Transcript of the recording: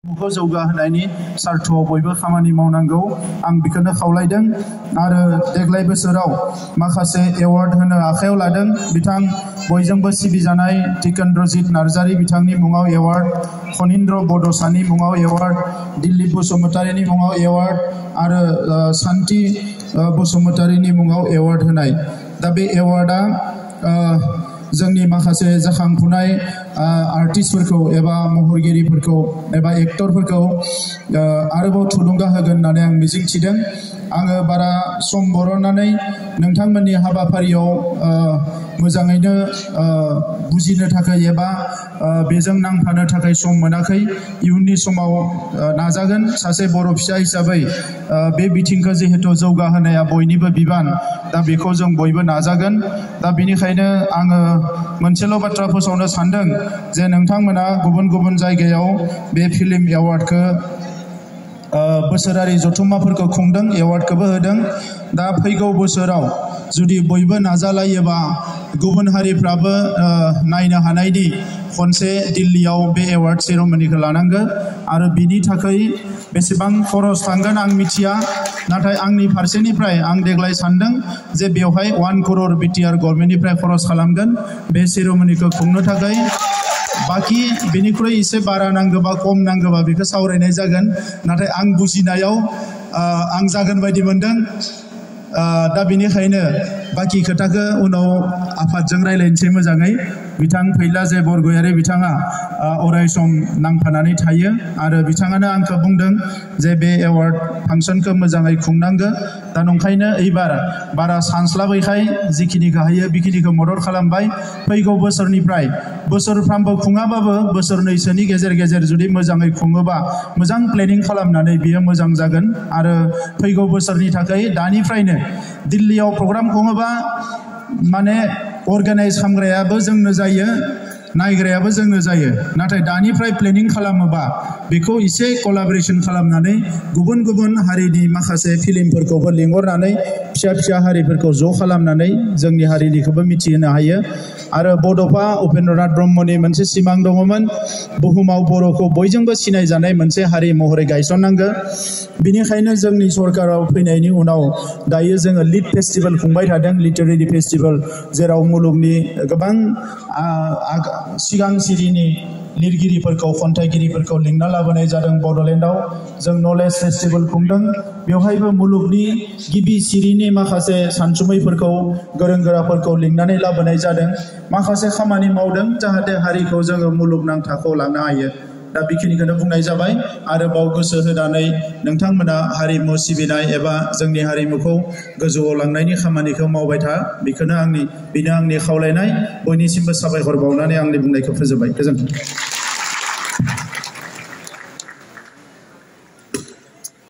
मुखौ जौगाहोनायनि सार्थआव बयबो खामानि मावनांगौ आं बेखौनो खावलायदों आरो देग्लाय बोसोराव माखासे एवार्ड होनो आखायाव लादों बिथां बयजोंबो सिबिजानाय टिकेन्द्रजित नार्जारी बिथांनि मुङाव एवार्ड फणीन्द्र बड'सानि मुङाव एवार्ड दिलीप बसुमतारीनि मुङाव एवार्ड आरो शान्ति बसुमतारीनि मुङाव एवार्ड होनाय दा बे एवार्डआ जोंनि माखासे जाखांफुनाय आर्टिस्टफोरखौ एबा महरगिरिफोरखौ एबा एक्टरफोरखौ आरोबाव थुलुंगा होगोन होननानै आं मिजिंथिदों आङो बारा सम बरननानै नोंथांमोननि हाबाफारियाव मोजाङैनो बुजिनो थाखाय एबा बेजों नांफानो थाखाय सम मोनाखै इयुननि समाव नाजागोन सासे बर' फिसा हिसाबै बे बिथिंखौ जिहेतु जौगाहोनाया बयनिबो बिबान दा बेखौ जों बयबो नाजागोन दा बेनिखायनो आङो मोनसेल' बाथ्रा फोसावनो सानदों जे नोंथांमोना गुबुन गुबुन जायगायाव बे फिल्म एवार्डखौ बोसोरारि जथुम्माफोरखौ खुंदों एवार्डखौबो होदों दा फैगौ बोसोराव जुदि बयबो नाजालायोबा गुबुन हारिफ्राबो नायनो हानायनि खनसे दिल्लीयाव बे एवार्ड सेरेमनिखौ लानांगौ आरो बिनि थाखाय बेसेबां खरस थांगोन आं मिथिया नाथाय आंनि फारसेनिफ्राय आं देग्लाय सानदों जे बेवहाय 1 करोड़ बिटिआर गभर्नमेन्टनिफ्राय खरस खालामगोन बे सेरेमनिखौ खुंनो थाखाय बाकी बेनिख्रुइ एसे बारा नांगौबा खम नांगौबा बेखौ सावरायनाय जागोन नाथाय आं बुजिनायाव आं जागोन बायदि मोनदों दा बेनिखायनो बाकी खोथाखौ उनाव आफादजों रायलायनोसै मोजाङै बिथां फैलाजे बरगयारी बिथाङा अरायसम नांफानानै थायो आरो बिथाङानो आंखौ बुंदों जे बे एवार्ड फांसनखौ मोजाङै खुंनांगौ दा नंखायनो एबार बारा सानस्लाबैखाय जिखिनिखौ हायो बेखिनिखौ मदद खालामबाय फैगौ बोसोरनिफ्राय बोसोरफ्रामबो खुङाबाबो बोसोरनैसोनि गेजेर गेजेर जुदि मोजाङै खुङोबा मोजां प्लेनिं खालामनानै बियो मोजां जागोन आरो फैगौ बोसोरनि थाखाय दानिफ्रायनो दिल्लीयाव प्रग्राम खुङोबा माने अर्गानाइज खालामग्रायाबो जोंनो जायो नायग्रायाबो जोंनो जायो नाथाय दानिफ्राय प्लेनिं खालामोबा बेखौ एसे कलाबरेसन खालामनानै गुबुन गुबुन हारिनि माखासे फिल्मफोरखौबो लिंहरनानै फिसा फिसा हारिफोरखौ ज' खालामनानै जोंनि हारिनिखौबो मिथिहोनो हायो आरो बड'फा उपेन्द्रनाथ ब्रह्मनि मोनसे सिमां दङमोन बुहुमाव बर'खौ बयजोंबो सिनायजानाय मोनसे हारि महरै गायसननांगौ बेनिखायनो जोंनि सरकाराव फैनायनि उनाव दायो जोङो लिट फेस्टिभेल खुंबाय थादों लिटारेरि फेस्टिभेल जेराव मुलुगनि गोबां सिगां सिरिनि लिरगिरिफोरखौ खन्थाइगिरिफोरखौ लिंना लाबोनाय जादों बड'लेण्डआव जों नलेज फेस्टिभेल खुंदों बेवहायबो मुलुगनि गिबि सिरिनि माखासे सानसुमैफोरखौ गोरों गोराफोरखौ लिंनानै लाबोनाय जादों माखासे खामानि मावदों जाहाथे हारिखौ जोङो मुलुगनां थाखोआव लांनो हायो दा बेखिनिखौनो बुंनाय जाबाय आरोबाव गोसो होनानै नोंथांमोना हारिमु सिबिनाय एबा जोंनि हारिमुखौ गोजौआव लांनायनि खामानिखौ मावबाय था बेनो आंनि खावलायनाय बयनिसिमबो साबायखर बावनानै आंनि बुंनायखौ फोजोबबाय गोजोन्थों।